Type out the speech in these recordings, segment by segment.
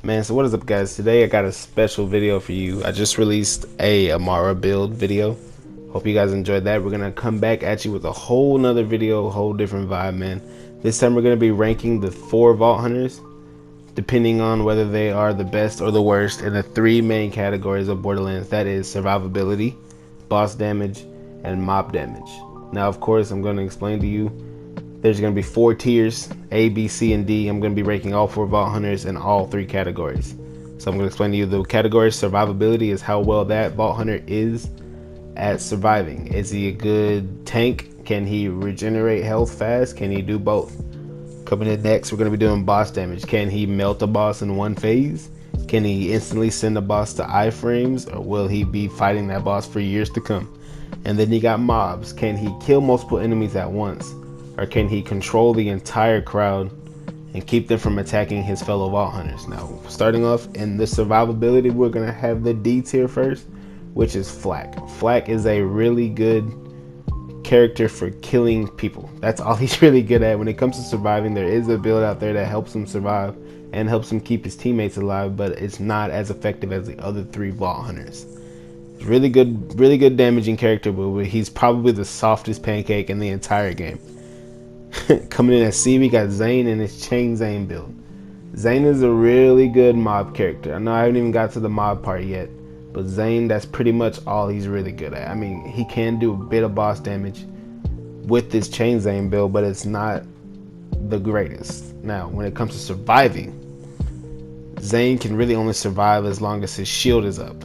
Man, so what is up, guys? Today I got a special video for you. I just released a Amara build video. Hope you guys enjoyed that. We're gonna come back at you with a whole nother video, whole different vibe, man. This time we're gonna be ranking the 4 Vault Hunters, depending on whether they are the best or the worst in the 3 main categories of Borderlands. That is survivability, boss damage, and mob damage. Now, of course, I'm gonna explain to you. There's going to be 4 tiers, A, B, C, and D. I'm going to be ranking all 4 Vault Hunters in all 3 categories. So I'm going to explain to you the category. Survivability is how well that Vault Hunter is at surviving. Is he a good tank? Can he regenerate health fast? Can he do both? Coming in next, we're going to be doing boss damage. Can he melt a boss in one phase? Can he instantly send a boss to iframes? Or will he be fighting that boss for years to come? And then you got mobs. Can he kill multiple enemies at once? Or can he control the entire crowd and keep them from attacking his fellow Vault Hunters? Now, starting off in the survivability, we're going to have the D tier first, which is Flak. Flak is a really good character for killing people. That's all he's really good at. When it comes to surviving, there is a build out there that helps him survive and helps him keep his teammates alive, but it's not as effective as the other 3 Vault Hunters. Really good damaging character, but he's probably the softest pancake in the entire game. Coming in at C, we got Zane and his Chain Zane build. Zane is a really good mob character. I know I haven't even got to the mob part yet, but Zane, that's pretty much all he's really good at. I mean, he can do a bit of boss damage with this Chain Zane build, but it's not the greatest. Now, when it comes to surviving, Zane can really only survive as long as his shield is up.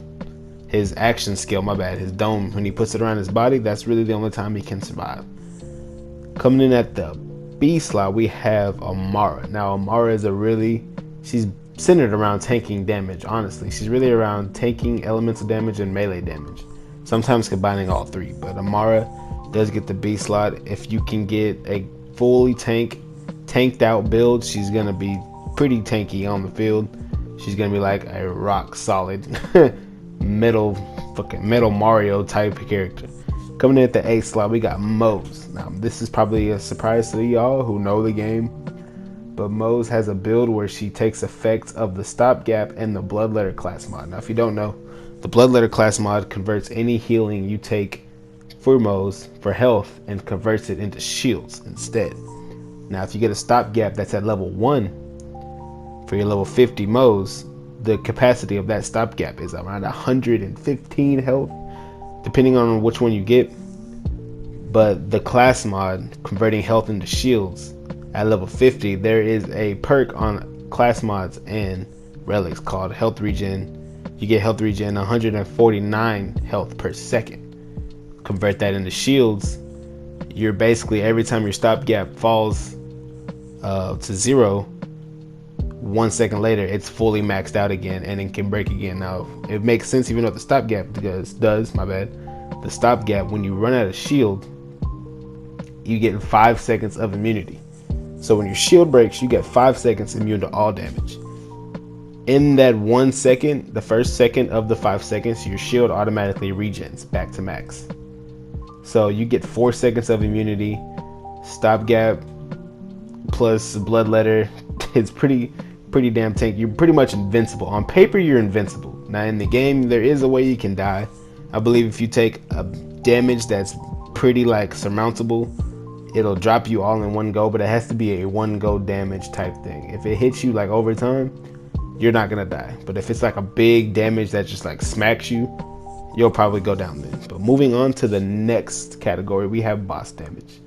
His action skill, his dome, when he puts it around his body, that's really the only time he can survive. Coming in at the B slot, we have Amara. Now, Amara is she's centered around tanking damage, honestly. She's really around tanking elemental damage and melee damage, sometimes combining all 3. But Amara does get the B slot. If you can get a fully tanked out build, she's going to be pretty tanky on the field. She's going to be like a rock solid metal Mario type of character. Coming in at the A slot, we got Mose. Now, this is probably a surprise to y'all who know the game, but Mose has a build where she takes effects of the stopgap and the Bloodletter class mod. Now, if you don't know, the Bloodletter class mod converts any healing you take for Mose for health and converts it into shields instead. Now, if you get a stopgap that's at level 1 for your level 50 Mose, the capacity of that stopgap is around 115 health, depending on which one you get. But the class mod converting health into shields at level 50, there is a perk on class mods and relics called health regen. You get health regen 149 health per second. Convert that into shields, you're basically, every time your stopgap falls to 0, 1 second later it's fully maxed out again and it can break again. Now, it makes sense even though the stopgap does, the stopgap, when you run out of shield, you get 5 seconds of immunity. So when your shield breaks, you get 5 seconds immune to all damage. In that 1 second, the first second of the 5 seconds, your shield automatically regens back to max. So you get 4 seconds of immunity, stopgap plus Bloodletter. It's pretty damn tanky. You're pretty much invincible. On paper, you're invincible. Now, in the game, there is a way you can die. I believe if you take a damage that's pretty surmountable, it'll drop you all in one go, but it has to be a 1 go damage type thing. If it hits you over time, you're not gonna die. But if it's a big damage that just smacks you, you'll probably go down then. But moving on to the next category, we have boss damage.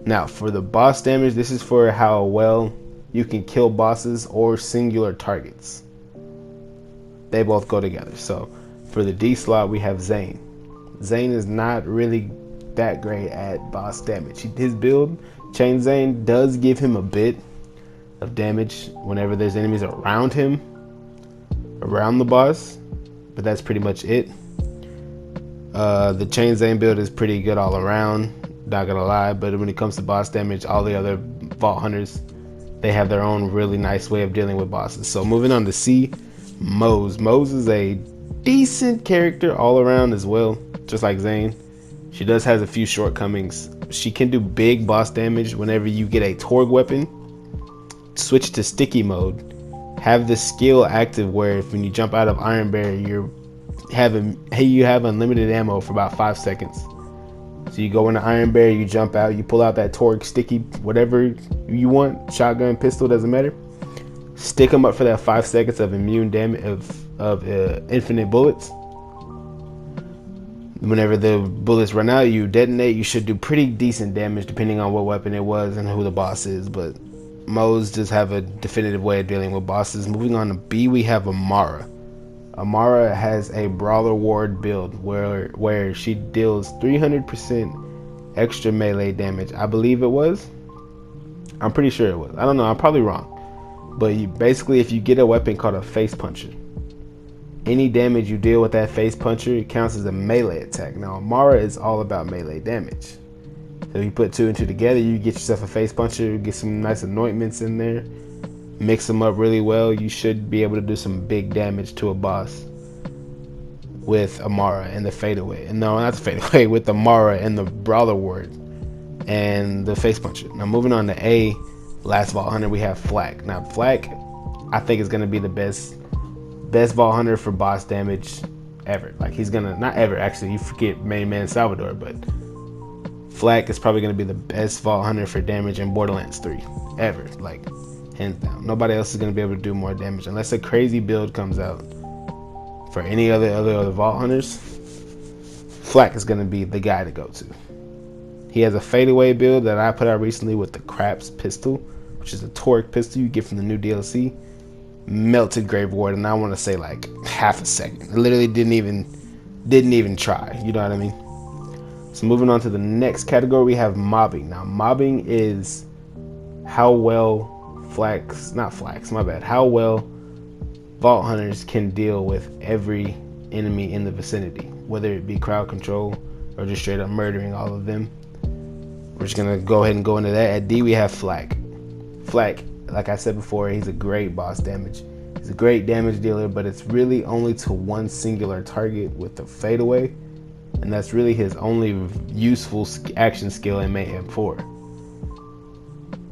Now, for the boss damage, this is for how well you can kill bosses or singular targets. They both go together. So for the D slot, we have Zane. Zane is not really that great at boss damage. His build, Chain Zane, does give him a bit of damage whenever there's enemies around him, around the boss, but that's pretty much it. The Chain Zane build is pretty good all around, not gonna lie, but when it comes to boss damage, all the other Vault Hunters, they have their own really nice way of dealing with bosses. So moving on to C, Mose. Mose is a decent character all around as well, just like Zane. She does has a few shortcomings. She can do big boss damage whenever you get a Torg weapon. Switch to sticky mode. have the skill active where if when you jump out of Iron Bear, you have unlimited ammo for about 5 seconds. So you go into Iron Bear, you jump out, you pull out that torque, sticky, whatever you want, shotgun, pistol, doesn't matter. Stick them up for that 5 seconds of immune damage of infinite bullets. Whenever the bullets run out, you detonate. You should do pretty decent damage depending on what weapon it was and who the boss is, but Mo's just have a definitive way of dealing with bosses. Moving on to B, we have Amara. Amara has a Brawler Ward build where she deals 300% extra melee damage. I believe it was. I'm pretty sure it was. I don't know. I'm probably wrong. But basically, if you get a weapon called a face puncher, any damage you deal with that face puncher counts as a melee attack. Now, Amara is all about melee damage. So if you put 2 and 2 together, you get yourself a face puncher, get some nice anointments in there, mix them up really well. You should be able to do some big damage to a boss with Amara and the fadeaway. And no, not the fadeaway, with Amara and the Brawler Ward and the face puncher. Now, moving on to A, last Vault Hunter, we have Flak. Now, Flak, I think is going to be the best Vault Hunter for boss damage ever. Like, he's gonna, not ever actually, you forget main man Salvador, but Flak is probably gonna be the best Vault Hunter for damage in Borderlands 3 ever, like hands down. Nobody else is gonna be able to do more damage unless a crazy build comes out for any other Vault Hunters. Flak is gonna be the guy to go to. He has a fadeaway build that I put out recently with the Craps pistol, which is a torque pistol you get from the new DLC. Melted Grave Ward, and I want to say like half a second. I literally didn't even try. You know what I mean? So moving on to the next category, we have mobbing. Now, mobbing is how well how well Vault Hunters can deal with every enemy in the vicinity, whether it be crowd control or just straight up murdering all of them. We're just gonna go ahead and go into that. At D, we have Flak. Flak, like I said before, he's a great boss damage. He's a great damage dealer, but it's really only to one singular target with the fadeaway, and that's really his only useful action skill in Mayhem 4.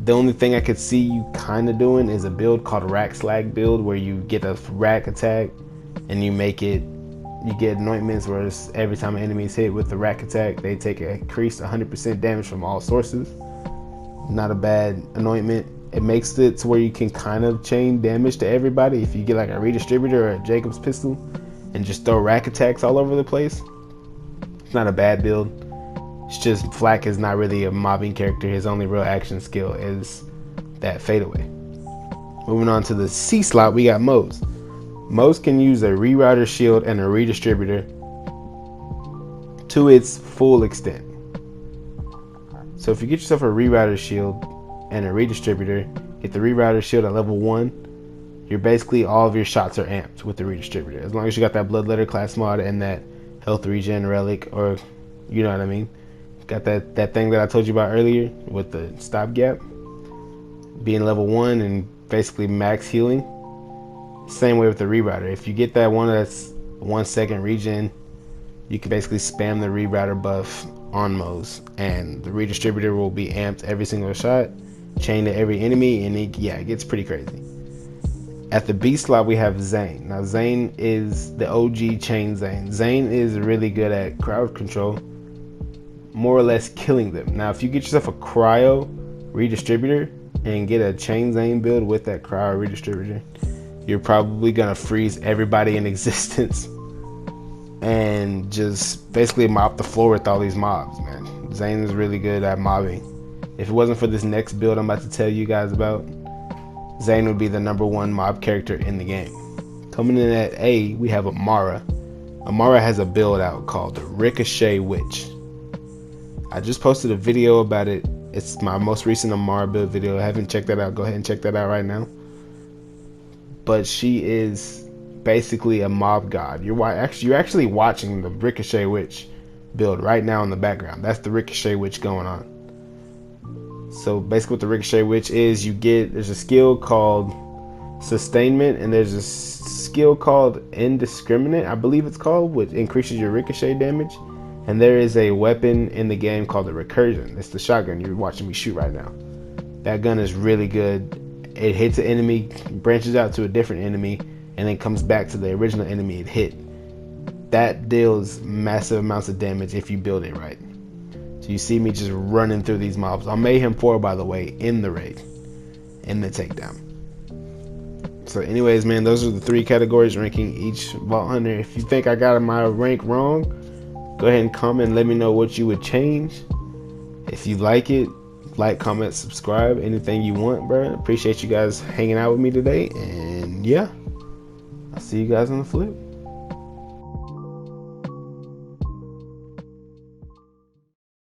The only thing I could see you kind of doing is a build called Rack Slag build, where you get a rack attack and you get anointments where every time an enemy is hit with the rack attack, they take an increased 100% damage from all sources. Not a bad anointment. It makes it to where you can kind of chain damage to everybody. If you get like a redistributor or a Jacob's pistol and just throw rack attacks all over the place, it's not a bad build. It's just Flak is not really a mobbing character. His only real action skill is that fadeaway. Moving on to the C slot, we got Mo's. Mo's can use a rerouter shield and a redistributor to its full extent. So if you get yourself a rerouter shield and a redistributor, get the rerouter shield at level 1, you're basically, all of your shots are amped with the redistributor. As long as you got that Bloodletter class mod and that health regen relic, or you know what I mean. Got that thing that I told you about earlier with the stopgap, being level 1 and basically max healing. Same way with the rerouter. If you get that one that's 1 second regen, you can basically spam the rerouter buff on Mo's, and the redistributor will be amped every single shot, chained to every enemy, and it gets pretty crazy. At the B slot, we have Zane. Now, Zane is the OG chain Zane. Zane is really good at crowd control, more or less killing them. Now, if you get yourself a cryo redistributor and get a chain Zane build with that cryo redistributor, you're probably gonna freeze everybody in existence and just basically mop the floor with all these mobs, man. Zane is really good at mobbing. If it wasn't for this next build I'm about to tell you guys about, Zane would be the #1 mob character in the game. Coming in at A, we have Amara. Amara has a build out called the Ricochet Witch. I just posted a video about it. It's my most recent Amara build video. I haven't checked that out. Go ahead and check that out right now. But she is basically a mob god. You're actually watching the Ricochet Witch build right now in the background. That's the Ricochet Witch going on. So basically what the Ricochet Witch is, there's a skill called Sustainment, and there's a skill called Indiscriminate, I believe it's called, which increases your ricochet damage. And there is a weapon in the game called the Recursion. It's the shotgun you're watching me shoot right now. That gun is really good it hits an enemy, branches out to a different enemy, and then comes back to the original enemy it hit. That deals massive amounts of damage if you build it right. So you see me just running through these mobs. On Mayhem 4, by the way, in the raid, in the takedown. So anyways, man, those are the 3 categories ranking each Vault Hunter. If you think I got my rank wrong, go ahead and comment and let me know what you would change. If you like it, like, comment, subscribe, anything you want, bro. Appreciate you guys hanging out with me today. And yeah, I'll see you guys on the flip.